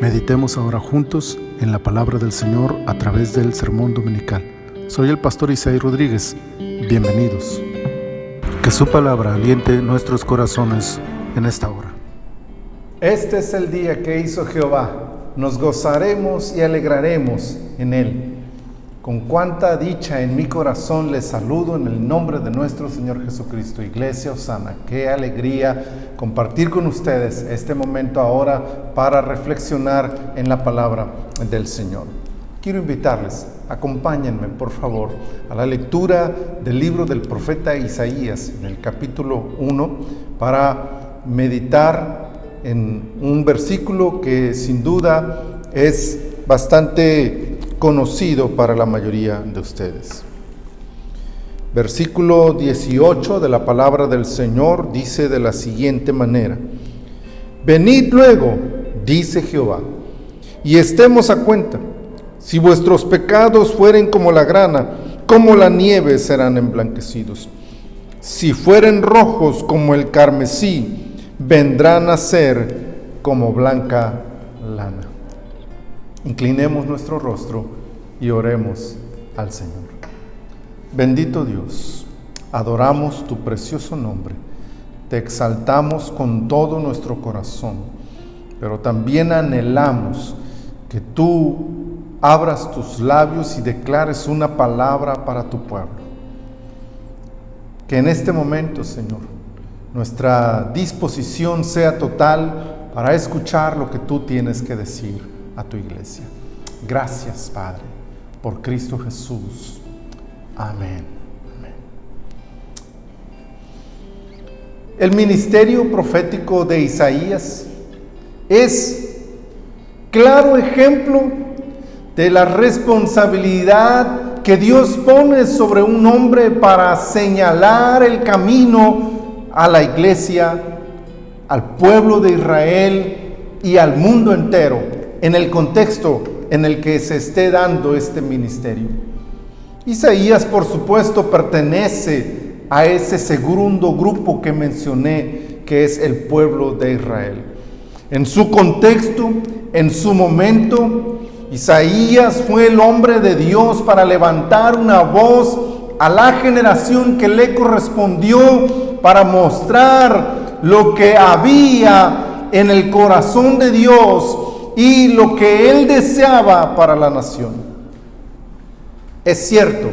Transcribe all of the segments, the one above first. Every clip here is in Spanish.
Meditemos ahora juntos en la palabra del Señor a través del sermón dominical. Soy el pastor Isaí Rodríguez. Bienvenidos. Que su palabra aliente nuestros corazones en esta hora. Este es el día que hizo Jehová. Nos gozaremos y alegraremos en él. Con cuánta dicha en mi corazón les saludo en el nombre de nuestro Señor Jesucristo. Iglesia Osana, qué alegría compartir con ustedes este momento ahora para reflexionar en la palabra del Señor. Quiero invitarles, acompáñenme por favor a la lectura del libro del profeta Isaías, en el capítulo 1, para meditar en un versículo que sin duda es bastante conocido para la mayoría de ustedes. Versículo 18 de la palabra del Señor dice de la siguiente manera: Venid luego, dice Jehová, y estemos a cuenta. Si vuestros pecados fueren como la grana, como la nieve serán emblanquecidos. Si fueren rojos como el carmesí, vendrán a ser como blanca lana. Inclinemos nuestro rostro y oremos al Señor. Bendito Dios, adoramos tu precioso nombre, te exaltamos con todo nuestro corazón, pero también anhelamos que tú abras tus labios y declares una palabra para tu pueblo. Que en este momento, Señor, nuestra disposición sea total para escuchar lo que tú tienes que decir a tu iglesia. Gracias, Padre, por Cristo Jesús. Amén. Amén. El ministerio profético de Isaías es claro ejemplo de la responsabilidad que Dios pone sobre un hombre para señalar el camino a la iglesia, al pueblo de Israel y al mundo entero, en el contexto en el que se esté dando este ministerio. Isaías, por supuesto, pertenece a ese segundo grupo que mencioné, que es el pueblo de Israel. En su contexto, en su momento, Isaías fue el hombre de Dios para levantar una voz a la generación que le correspondió para mostrar lo que había en el corazón de Dios y lo que él deseaba para la nación. Es cierto,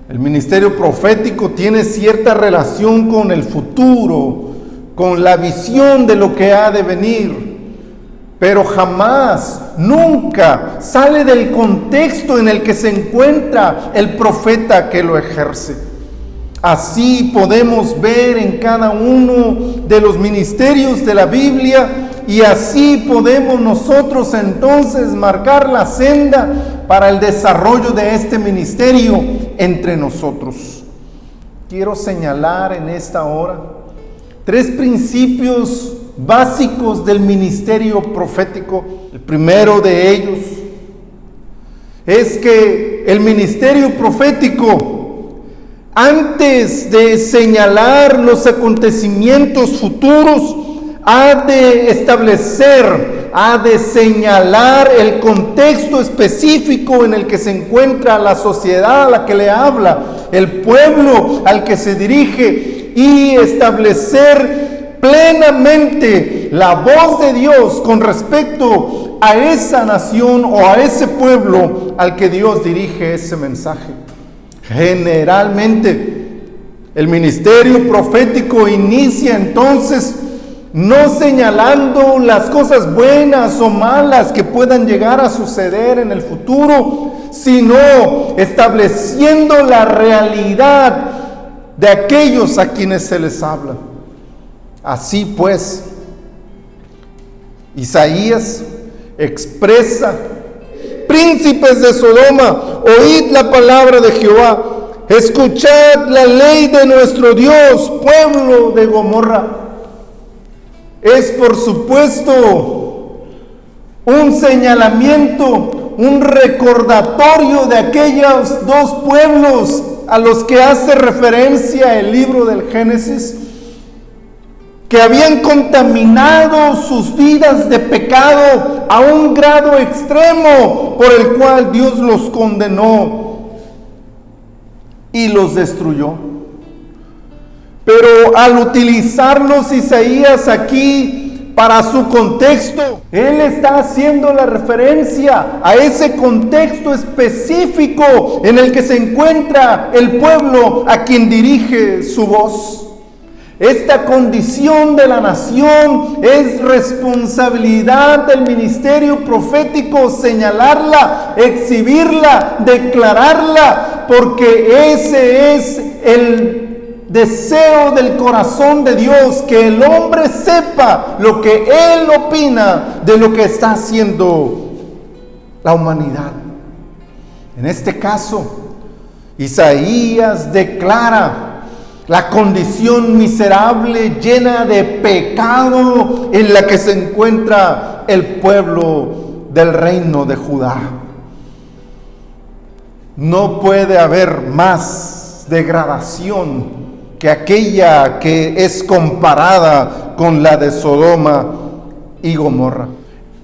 el ministerio profético tiene cierta relación con el futuro, con la visión de lo que ha de venir, pero jamás, nunca sale del contexto en el que se encuentra el profeta que lo ejerce. Así podemos ver en cada uno de los ministerios de la Biblia, y así podemos nosotros entonces marcar la senda para el desarrollo de este ministerio entre nosotros. Quiero señalar en esta hora 3 principios básicos del ministerio profético. El primero de ellos es que el ministerio profético, antes de señalar los acontecimientos futuros, ha de establecer, ha de señalar el contexto específico en el que se encuentra la sociedad a la que le habla, el pueblo al que se dirige, y establecer plenamente la voz de Dios con respecto a esa nación o a ese pueblo al que Dios dirige ese mensaje. Generalmente, el ministerio profético inicia entonces no señalando las cosas buenas o malas que puedan llegar a suceder en el futuro, sino estableciendo la realidad de aquellos a quienes se les habla. Así pues, Isaías expresa: príncipes de Sodoma, oíd la palabra de Jehová, escuchad la ley de nuestro Dios, pueblo de Gomorra. Es por supuesto un señalamiento, un recordatorio de aquellos 2 pueblos a los que hace referencia el libro del Génesis, que habían contaminado sus vidas de pecado a un grado extremo por el cual Dios los condenó y los destruyó. Pero al utilizarlos Isaías aquí para su contexto, él está haciendo la referencia a ese contexto específico en el que se encuentra el pueblo a quien dirige su voz. Esta condición de la nación es responsabilidad del ministerio profético señalarla, exhibirla, declararla, porque ese es el deseo del corazón de Dios, que el hombre sepa lo que Él opina de lo que está haciendo la humanidad. En este caso, Isaías declara la condición miserable, llena de pecado en la que se encuentra el pueblo del reino de Judá. No puede haber más degradación que aquella que es comparada con la de Sodoma y Gomorra.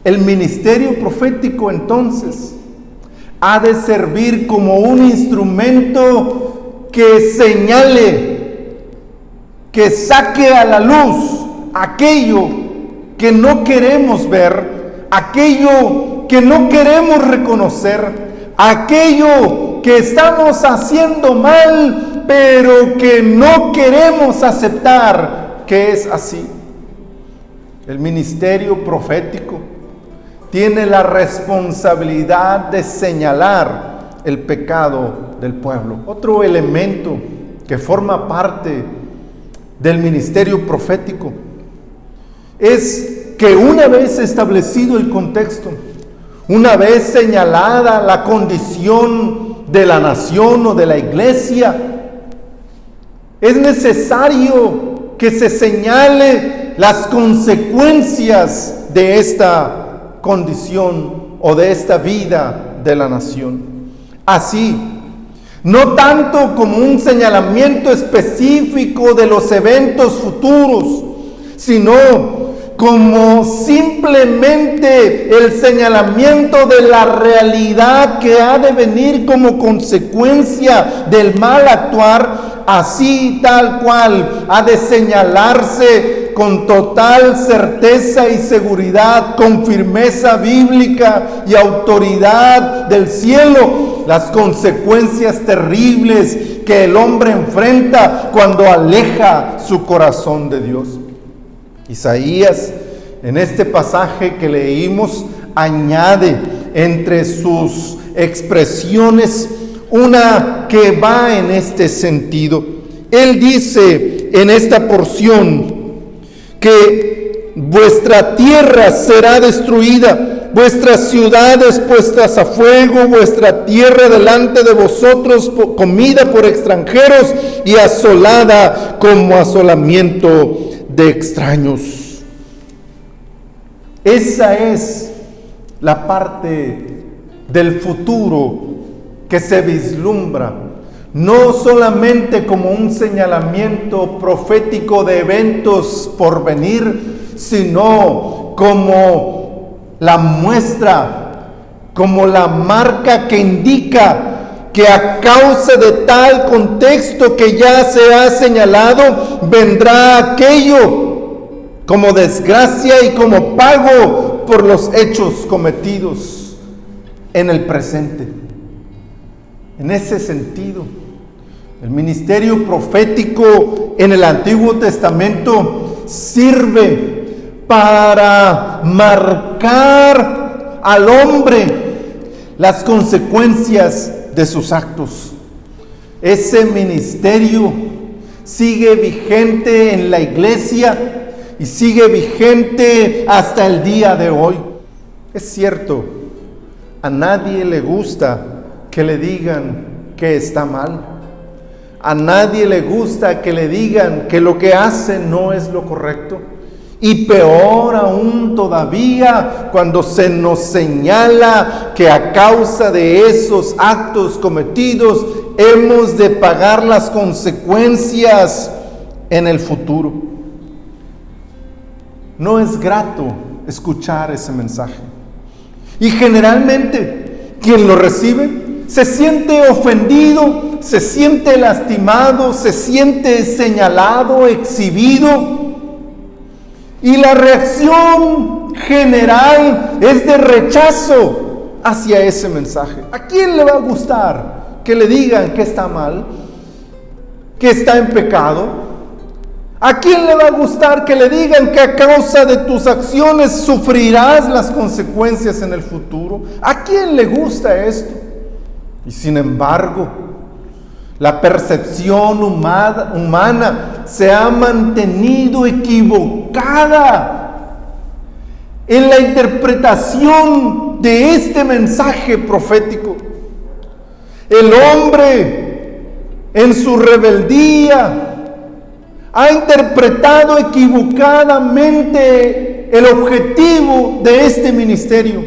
El ministerio profético entonces ha de servir como un instrumento que señale, que saque a la luz aquello que no queremos ver, aquello que no queremos reconocer, aquello que estamos haciendo mal, pero que no queremos aceptar que es así. El ministerio profético tiene la responsabilidad de señalar el pecado del pueblo. Otro elemento que forma parte del ministerio profético es que una vez establecido el contexto, una vez señalada la condición de la nación o de la iglesia, es necesario que se señale las consecuencias de esta condición o de esta vida de la nación. Así, no tanto como un señalamiento específico de los eventos futuros, sino como simplemente el señalamiento de la realidad que ha de venir como consecuencia del mal actuar, así tal cual ha de señalarse con total certeza y seguridad, con firmeza bíblica y autoridad del cielo, las consecuencias terribles que el hombre enfrenta cuando aleja su corazón de Dios. Isaías, en este pasaje que leímos, añade entre sus expresiones una que va en este sentido. Él dice en esta porción que vuestra tierra será destruida, vuestras ciudades puestas a fuego, vuestra tierra delante de vosotros comida por extranjeros y asolada como asolamiento de extraños. Esa es la parte del futuro que se vislumbra, no solamente como un señalamiento profético de eventos por venir, sino como la muestra, como la marca que indica que a causa de tal contexto que ya se ha señalado, vendrá aquello como desgracia y como pago por los hechos cometidos en el presente. En ese sentido, el ministerio profético en el Antiguo Testamento sirve para marcar al hombre las consecuencias de sus actos. Ese ministerio sigue vigente en la iglesia y sigue vigente hasta el día de hoy. Es cierto, a nadie le gusta que le digan que está mal. A nadie le gusta que le digan que lo que hace no es lo correcto. Y peor aún todavía cuando se nos señala que a causa de esos actos cometidos hemos de pagar las consecuencias en el futuro. no es grato escuchar ese mensaje. Y generalmente quien lo recibe se siente ofendido, se siente lastimado, se siente señalado, exhibido. Y la reacción general es de rechazo hacia ese mensaje. ¿A quién le va a gustar que le digan que está mal, que está en pecado? ¿A quién le va a gustar que le digan que a causa de tus acciones sufrirás las consecuencias en el futuro? ¿A quién le gusta esto? Y sin embargo, la percepción humana se ha mantenido equivocada en la interpretación de este mensaje profético. El hombre, en su rebeldía, ha interpretado equivocadamente el objetivo de este ministerio.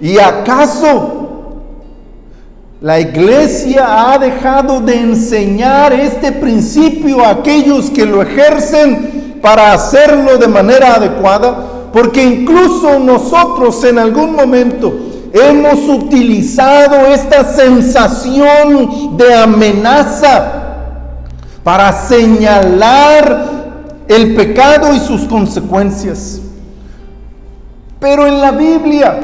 ¿Y acaso la iglesia ha dejado de enseñar este principio a aquellos que lo ejercen para hacerlo de manera adecuada? Porque incluso nosotros en algún momento hemos utilizado esta sensación de amenaza para señalar el pecado y sus consecuencias. Pero en la Biblia,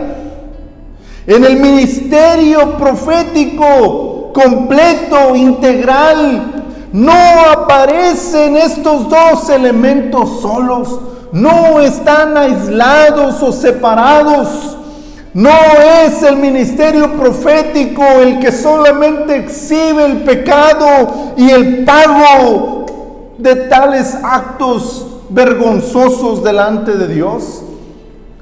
en el ministerio profético completo, integral, no aparecen estos dos elementos solos, no están aislados o separados. No es el ministerio profético el que solamente exhibe el pecado y el pago de tales actos vergonzosos delante de Dios.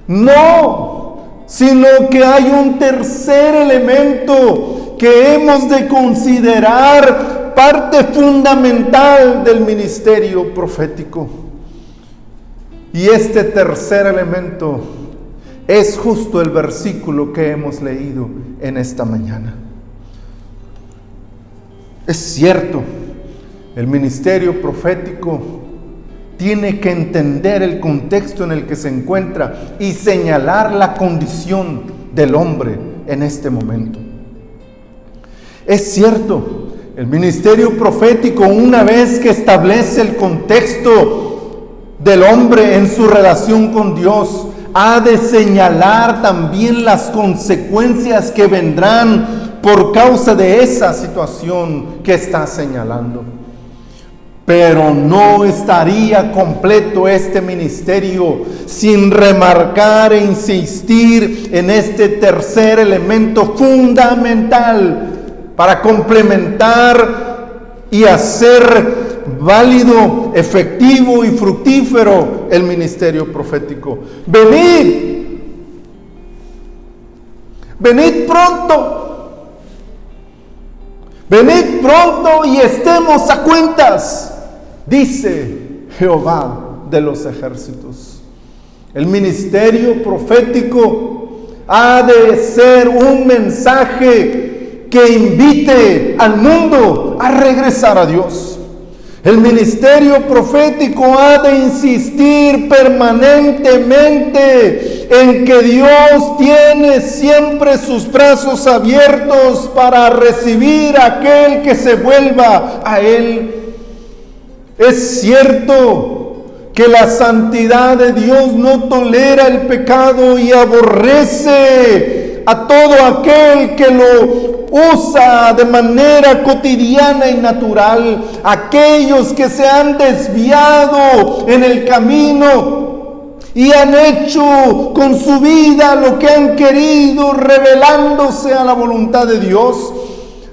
No, sino que hay un tercer elemento que hemos de considerar parte fundamental del ministerio profético. Y este tercer elemento es justo el versículo que hemos leído en esta mañana. Es cierto, el ministerio profético tiene que entender el contexto en el que se encuentra y señalar la condición del hombre en este momento. Es cierto, el ministerio profético, una vez que establece el contexto del hombre en su relación con Dios, ha de señalar también las consecuencias que vendrán por causa de esa situación que está señalando. Pero no estaría completo este ministerio sin remarcar e insistir en este tercer elemento fundamental para complementar y hacer válido, efectivo y fructífero el ministerio profético. Venid pronto y estemos a cuentas, dice Jehová de los ejércitos. El ministerio profético ha de ser un mensaje que invite al mundo a regresar a Dios. El ministerio profético ha de insistir permanentemente en que Dios tiene siempre sus brazos abiertos para recibir a aquel que se vuelva a Él. Es cierto que la santidad de Dios no tolera el pecado y aborrece a todo aquel que lo usa de manera cotidiana y natural. Aquellos que se han desviado en el camino y han hecho con su vida lo que han querido, rebelándose a la voluntad de Dios.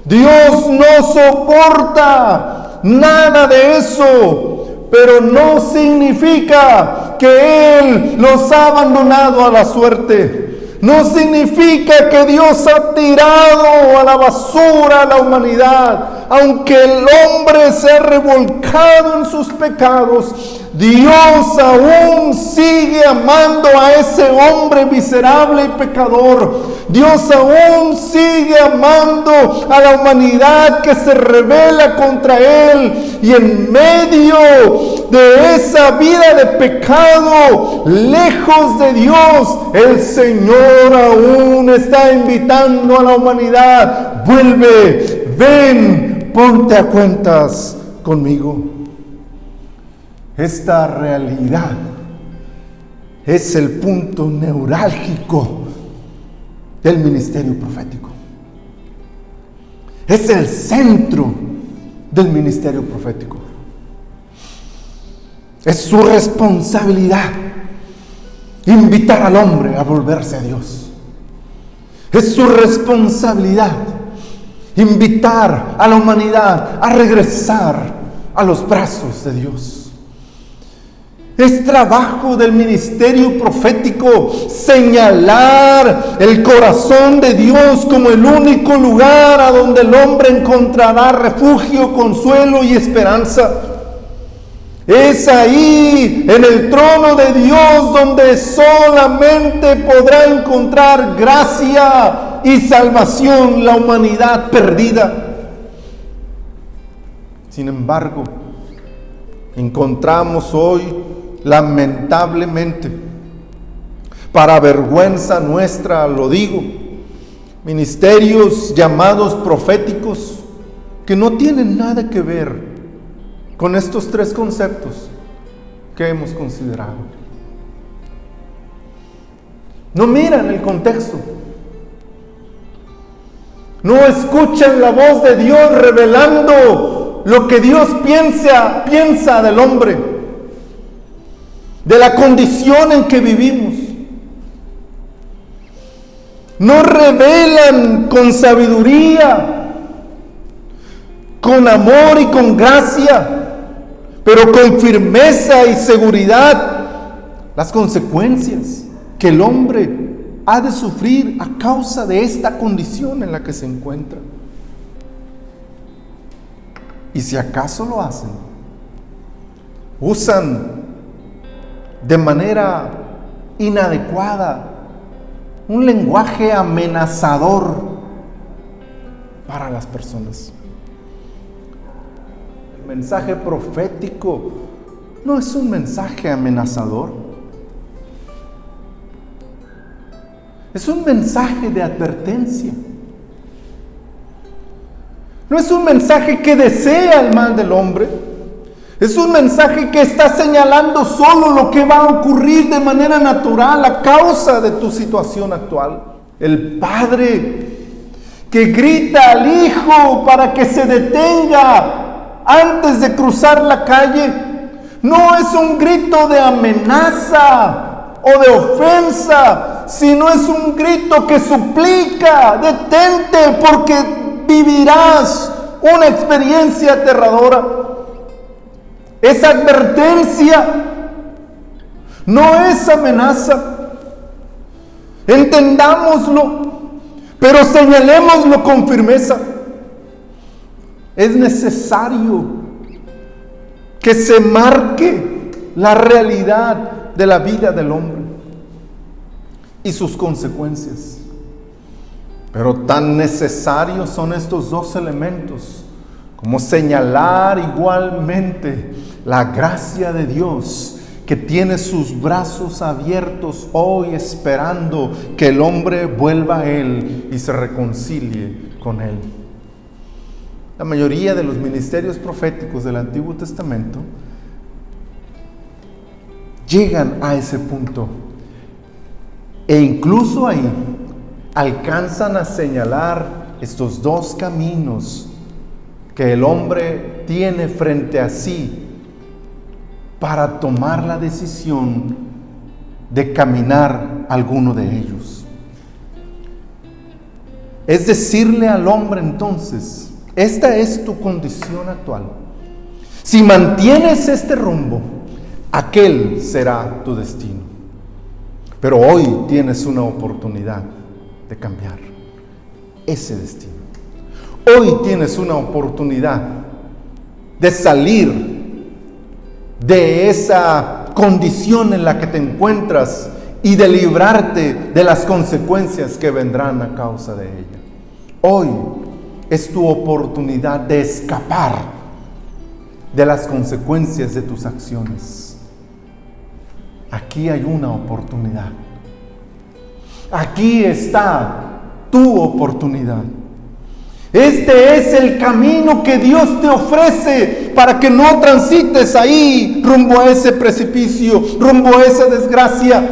Dios no soporta nada de eso, pero no significa que Él los ha abandonado a la suerte. No significa que Dios ha tirado a la basura a la humanidad. Aunque el hombre se ha revolcado en sus pecados, Dios aún sigue amando a ese hombre miserable y pecador. Dios aún sigue amando a la humanidad que se rebela contra Él. Y en medio de esa vida de pecado, lejos de Dios, el Señor aún está invitando a la humanidad: vuelve, ven, ponte a cuentas conmigo. Esta realidad es el punto neurálgico del ministerio profético. Es el centro del ministerio profético. Es su responsabilidad invitar al hombre a volverse a Dios. Es su responsabilidad invitar a la humanidad a regresar a los brazos de Dios. Es trabajo del ministerio profético señalar el corazón de Dios como el único lugar a donde el hombre encontrará refugio, consuelo y esperanza. Es ahí, en el trono de Dios, donde solamente podrá encontrar gracia y salvación la humanidad perdida. Sin embargo, encontramos hoy, lamentablemente, para vergüenza nuestra lo digo, ministerios llamados proféticos que no tienen nada que ver con estos tres conceptos que hemos considerado. No miran el contexto, no escuchan la voz de Dios revelando lo que Dios piensa del hombre, de la condición en que vivimos. No revelan con sabiduría, con amor y con gracia, pero con firmeza y seguridad, las consecuencias que el hombre ha de sufrir a causa de esta condición en la que se encuentra. Y si acaso lo hacen, usan de manera inadecuada un lenguaje amenazador para las personas. El mensaje profético no es un mensaje amenazador, es un mensaje de advertencia. No es un mensaje que desea el mal del hombre. Es un mensaje que está señalando solo lo que va a ocurrir de manera natural a causa de tu situación actual. El padre que grita al hijo para que se detenga antes de cruzar la calle, no es un grito de amenaza o de ofensa, sino es un grito que suplica: detente porque vivirás una experiencia aterradora. Es advertencia, no es amenaza. Entendámoslo, pero señalémoslo con firmeza. Es necesario que se marque la realidad de la vida del hombre y sus consecuencias. Pero tan necesarios son estos dos elementos como señalar igualmente la gracia de Dios, que tiene sus brazos abiertos hoy esperando que el hombre vuelva a Él y se reconcilie con Él. La mayoría de los ministerios proféticos del Antiguo Testamento llegan a ese punto e incluso ahí alcanzan a señalar estos dos caminos que el hombre tiene frente a sí para tomar la decisión de caminar alguno de ellos. Es decirle al hombre entonces: esta es tu condición actual. Si mantienes este rumbo, aquel será tu destino. Pero hoy tienes una oportunidad de cambiar ese destino. Hoy tienes una oportunidad de salir de esa condición en la que te encuentras y de librarte de las consecuencias que vendrán a causa de ella. Hoy es tu oportunidad de escapar de las consecuencias de tus acciones. Aquí hay una oportunidad. Aquí está tu oportunidad. Este es el camino que Dios te ofrece para que no transites ahí rumbo a ese precipicio, rumbo a esa desgracia.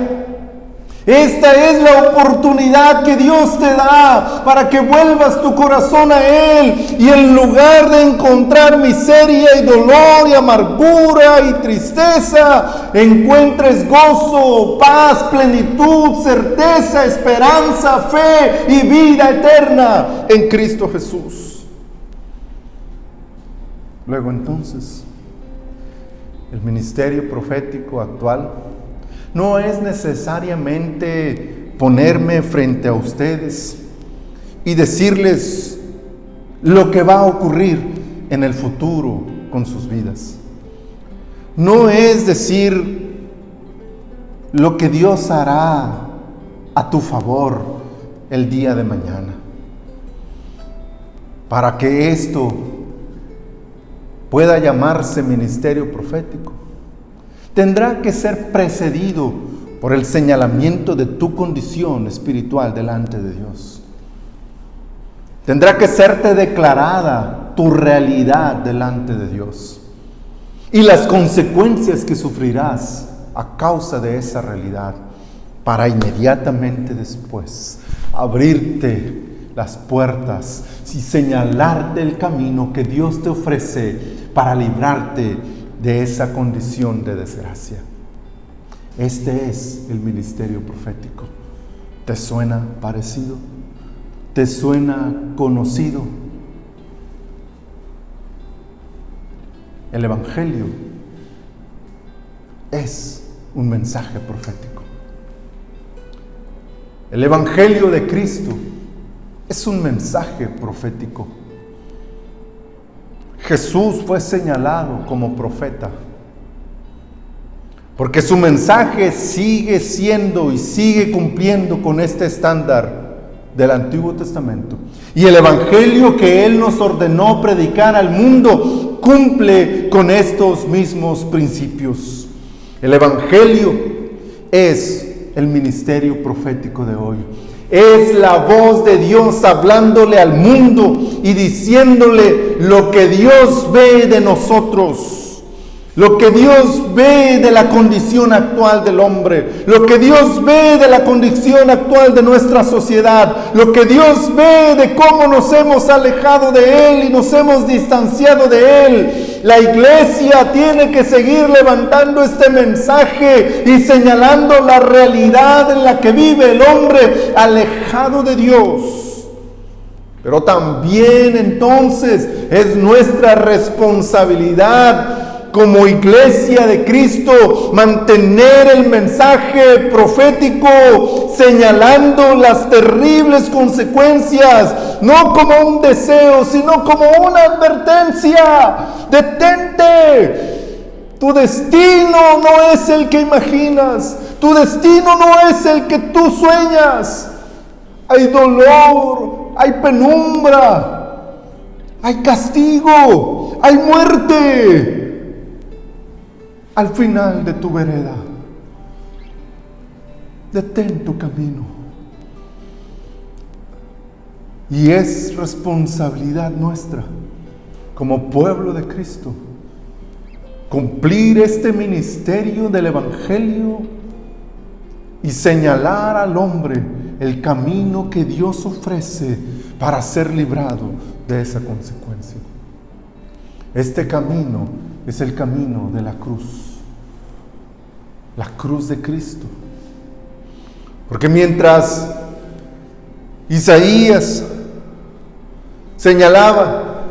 Esta es la oportunidad que Dios te da para que vuelvas tu corazón a Él y en lugar de encontrar miseria y dolor y amargura y tristeza, encuentres gozo, paz, plenitud, certeza, esperanza, fe y vida eterna en Cristo Jesús. Luego entonces, el ministerio profético actual no es necesariamente ponerme frente a ustedes y decirles lo que va a ocurrir en el futuro con sus vidas. No es decir lo que Dios hará a tu favor el día de mañana. Para que esto pueda llamarse ministerio profético, tendrá que ser precedido por el señalamiento de tu condición espiritual delante de Dios. Tendrá que serte declarada tu realidad delante de Dios y las consecuencias que sufrirás a causa de esa realidad, para inmediatamente después abrirte las puertas y señalarte el camino que Dios te ofrece para librarte de esa condición de desgracia. Este es el ministerio profético. ¿Te suena parecido? ¿Te suena conocido? El Evangelio es un mensaje profético. El Evangelio de Cristo es un mensaje profético. Jesús fue señalado como profeta, porque su mensaje sigue siendo y sigue cumpliendo con este estándar del Antiguo Testamento. Y el Evangelio que Él nos ordenó predicar al mundo cumple con estos mismos principios. El Evangelio es el ministerio profético de hoy. Es la voz de Dios hablándole al mundo y diciéndole lo que Dios ve de nosotros, lo que Dios ve de la condición actual del hombre, lo que Dios ve de la condición actual de nuestra sociedad, lo que Dios ve de cómo nos hemos alejado de Él y nos hemos distanciado de Él. La iglesia tiene que seguir levantando este mensaje y señalando la realidad en la que vive el hombre alejado de Dios. Pero también entonces es nuestra responsabilidad como iglesia de Cristo mantener el mensaje profético señalando las terribles consecuencias, no como un deseo, sino como una advertencia. Detente, tu destino no es el que imaginas, tu destino no es el que tú sueñas. Hay dolor, hay penumbra, hay castigo, hay muerte al final de tu vereda. Detén tu camino. Y es responsabilidad nuestra, como pueblo de Cristo, cumplir este ministerio del Evangelio y señalar al hombre el camino que Dios ofrece para ser librado de esa consecuencia. Este camino es el camino de la cruz de Cristo. Porque mientras Isaías señalaba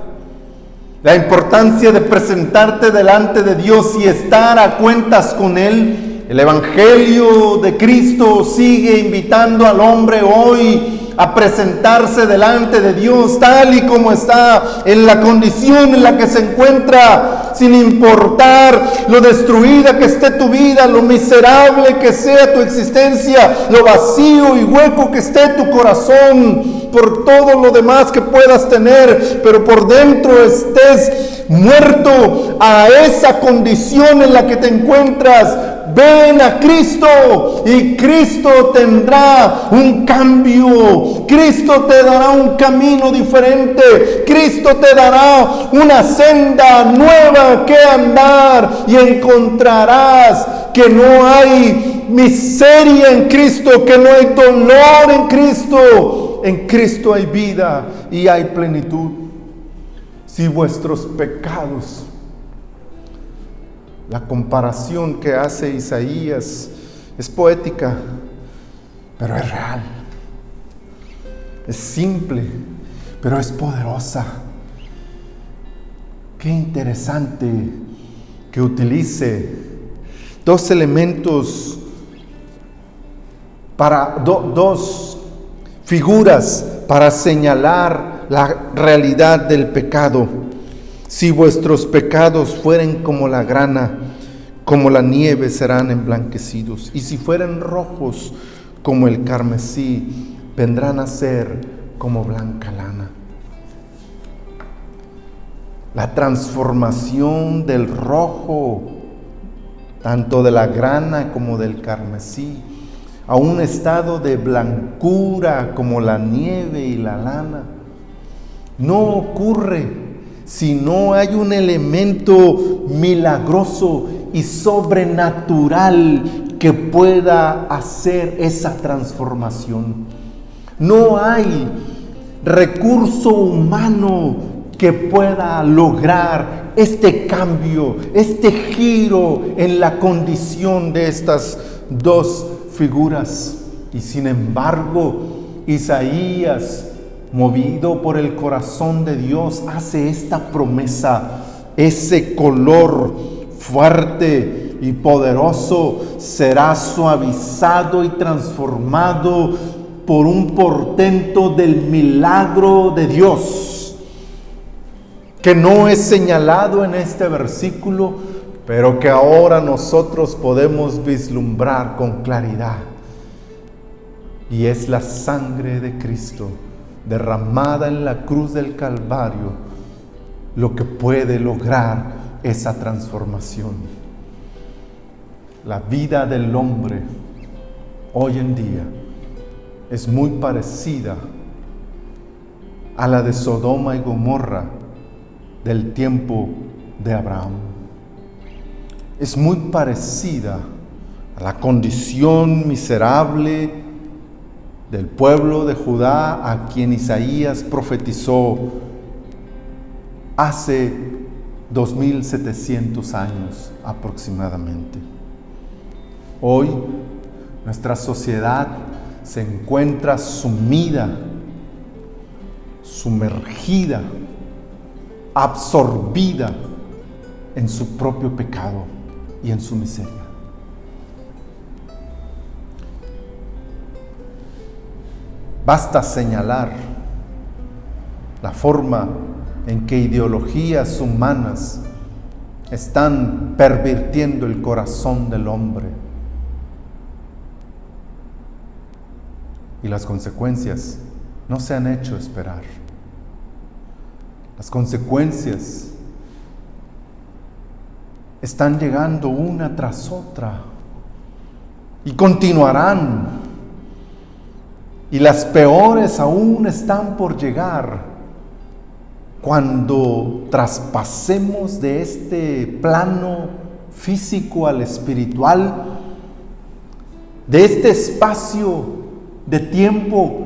la importancia de presentarte delante de Dios y estar a cuentas con Él, el Evangelio de Cristo sigue invitando al hombre hoy a presentarse delante de Dios tal y como está, en la condición en la que se encuentra, sin importar lo destruida que esté tu vida, lo miserable que sea tu existencia, lo vacío y hueco que esté tu corazón. por todo lo demás que puedas tener, pero por dentro estés muerto a esa condición en la que te encuentras. Ven a Cristo y Cristo tendrá un cambio. Cristo te dará un camino diferente. Cristo te dará una senda nueva que andar, y encontrarás que no hay miseria en Cristo, que no hay dolor en Cristo. En Cristo hay vida y hay plenitud. Si vuestros pecados, la comparación que hace Isaías es poética, pero es real. Es simple, pero es poderosa. Qué interesante que utilice dos elementos para dos figuras para señalar la realidad del pecado. Si vuestros pecados fueren como la grana, como la nieve serán emblanquecidos. Y si fueren rojos como el carmesí, vendrán a ser como blanca lana. La transformación del rojo, tanto de la grana como del carmesí, a un estado de blancura como la nieve y la lana, no ocurre si no hay un elemento milagroso y sobrenatural que pueda hacer esa transformación. No hay recurso humano que pueda lograr este cambio, este giro en la condición de estas dos figuras. Y sin embargo, Isaías, movido por el corazón de Dios, hace esta promesa. Ese color fuerte y poderoso será suavizado y transformado por un portento del milagro de Dios, que no es señalado en este versículo, pero que ahora nosotros podemos vislumbrar con claridad. Y es la sangre de Cristo derramada en la cruz del Calvario lo que puede lograr esa transformación. La vida del hombre hoy en día es muy parecida a la de Sodoma y Gomorra del tiempo de Abraham. Es muy parecida a la condición miserable del pueblo de Judá, a quien Isaías profetizó hace 2700 años aproximadamente. Hoy nuestra sociedad se encuentra sumida, sumergida, absorbida en su propio pecado y en su miseria. Basta señalar la forma en que ideologías humanas están pervirtiendo el corazón del hombre. Y las consecuencias no se han hecho esperar. Las consecuencias están llegando una tras otra y continuarán. Y las peores aún están por llegar cuando traspasemos de este plano físico al espiritual, de este espacio de tiempo,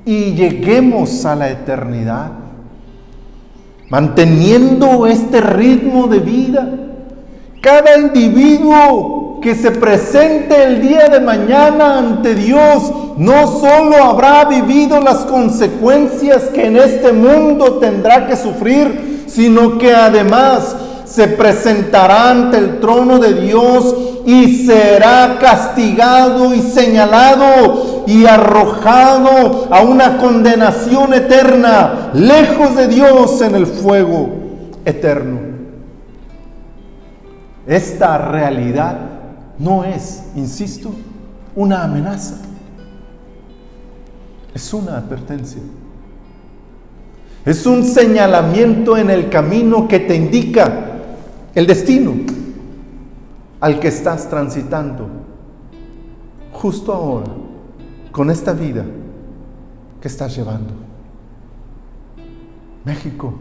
y lleguemos a la eternidad. Manteniendo este ritmo de vida, cada individuo que se presente el día de mañana ante Dios no solo habrá vivido las consecuencias que en este mundo tendrá que sufrir, sino que además se presentará ante el trono de Dios y será castigado y señalado y arrojado a una condenación eterna, lejos de Dios en el fuego eterno. Esta realidad no es, insisto, una amenaza. Es una advertencia. Es un señalamiento en el camino que te indica el destino al que estás transitando justo ahora, con esta vida que estás llevando. México,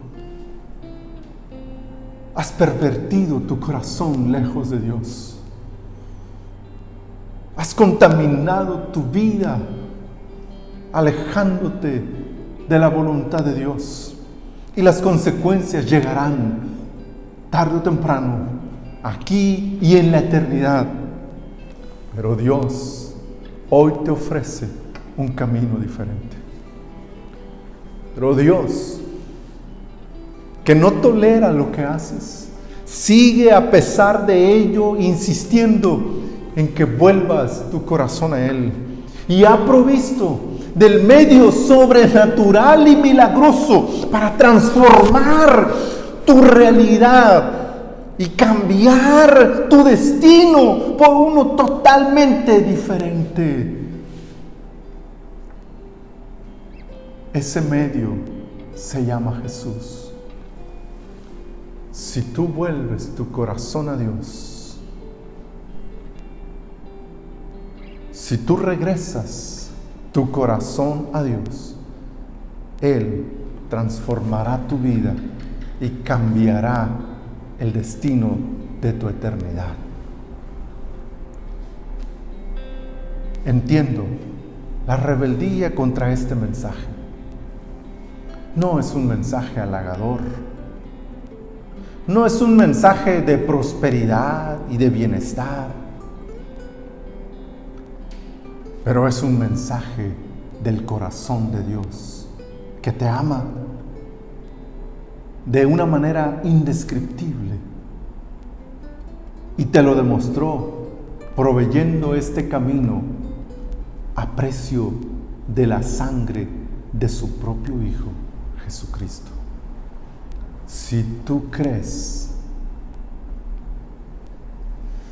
has pervertido tu corazón lejos de Dios. Has contaminado tu vida, alejándote de la voluntad de Dios. Y las consecuencias llegarán tarde o temprano, aquí y en la eternidad. Pero Dios hoy te ofrece un camino diferente. Pero Dios, que no tolera lo que haces, sigue a pesar de ello insistiendo en que vuelvas tu corazón a Él. Y ha provisto del medio sobrenatural y milagroso para transformar tu realidad y cambiar tu destino por uno totalmente diferente. Ese medio se llama Jesús. Si tú vuelves tu corazón a Dios, si tú regresas tu corazón a Dios, Él transformará tu vida y cambiará el destino de tu eternidad. Entiendo la rebeldía contra este mensaje. No es un mensaje halagador. No es un mensaje de prosperidad y de bienestar. Pero es un mensaje del corazón de Dios, que te ama de una manera indescriptible. Y te lo demostró proveyendo este camino a precio de la sangre de su propio Hijo, Jesucristo. Si tú crees,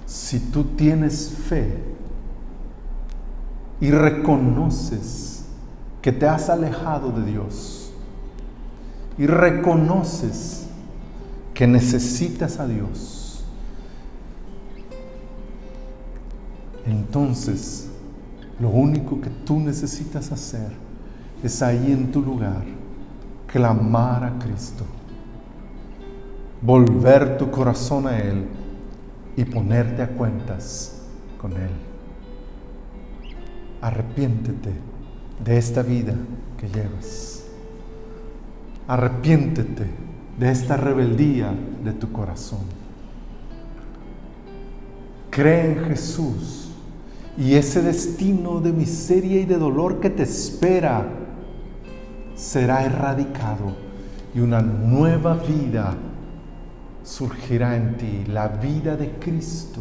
si tú tienes fe y reconoces que te has alejado de Dios y reconoces que necesitas a Dios, entonces lo único que tú necesitas hacer es ahí en tu lugar clamar a Cristo, volver tu corazón a Él y ponerte a cuentas con Él. Arrepiéntete de esta vida que llevas. Arrepiéntete de esta rebeldía de tu corazón. Cree en Jesús y ese destino de miseria y de dolor que te espera será erradicado y una nueva vida surgirá en ti, la vida de Cristo.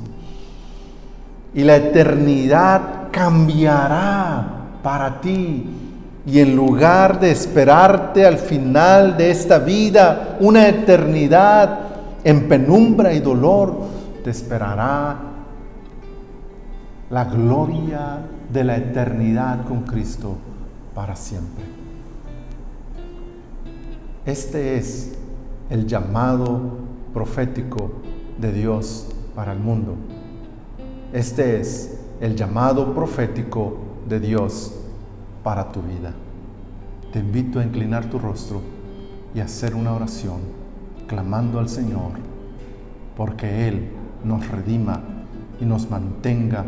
Y la eternidad cambiará para ti. Y en lugar de esperarte al final de esta vida, una eternidad en penumbra y dolor, te esperará la gloria de la eternidad con Cristo para siempre. Este es el llamado profético de Dios para el mundo. Este es el llamado profético de Dios para tu vida. Te invito a inclinar tu rostro y a hacer una oración clamando al Señor porque Él nos redima y nos mantenga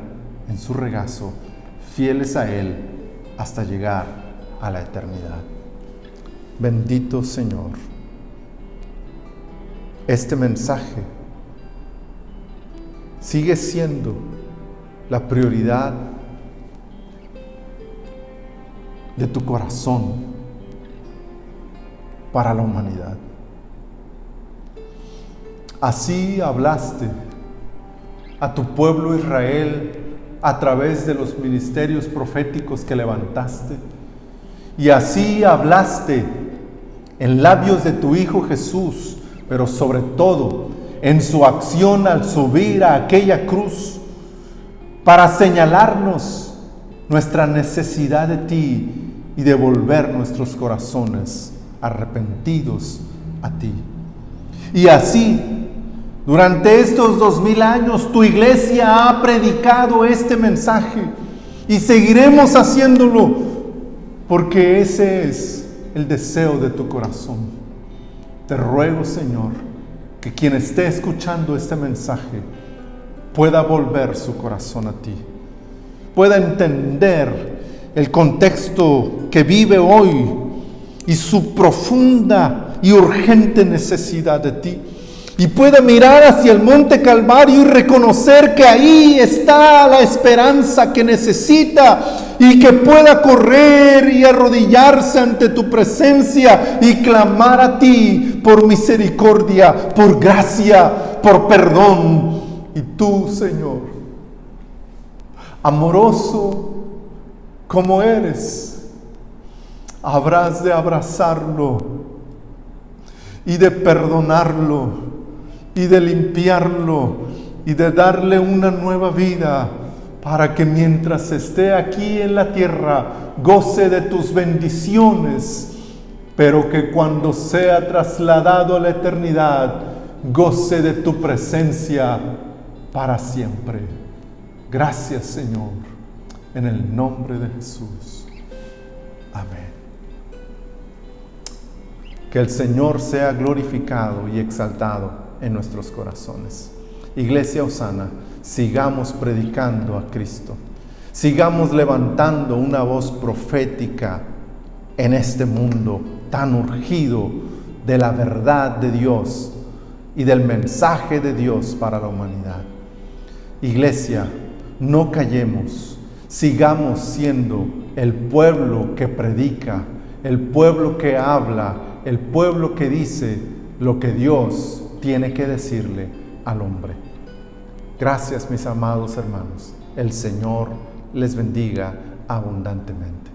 en su regazo, fieles a Él hasta llegar a la eternidad. Bendito Señor, este mensaje sigue siendo la prioridad de tu corazón para la humanidad. Así hablaste a tu pueblo Israel a través de los ministerios proféticos que levantaste, y así hablaste en labios de tu Hijo Jesús, pero sobre todo en su acción al subir a aquella cruz para señalarnos nuestra necesidad de ti y de volver nuestros corazones arrepentidos a ti. Y así, durante estos 2000 años, tu iglesia ha predicado este mensaje y seguiremos haciéndolo porque ese es el deseo de tu corazón. Te ruego, Señor, que quien esté escuchando este mensaje pueda volver su corazón a ti, pueda entender el contexto que vive hoy y su profunda y urgente necesidad de ti, y pueda mirar hacia el monte Calvario y reconocer que ahí está la esperanza que necesita, y que pueda correr y arrodillarse ante tu presencia y clamar a ti por misericordia, por gracia, por perdón. Y tú, Señor, amoroso como eres, habrás de abrazarlo y de perdonarlo y de limpiarlo y de darle una nueva vida, para que mientras esté aquí en la tierra goce de tus bendiciones, pero que cuando sea trasladado a la eternidad goce de tu presencia para siempre. Gracias, Señor, en el nombre de Jesús. Amén. Que el Señor sea glorificado y exaltado en nuestros corazones. Iglesia Osana, sigamos predicando a Cristo. Sigamos levantando una voz profética en este mundo tan urgido de la verdad de Dios y del mensaje de Dios para la humanidad. Iglesia, no callemos, sigamos siendo el pueblo que predica, el pueblo que habla, el pueblo que dice lo que Dios tiene que decirle al hombre. Gracias, mis amados hermanos. El Señor les bendiga abundantemente.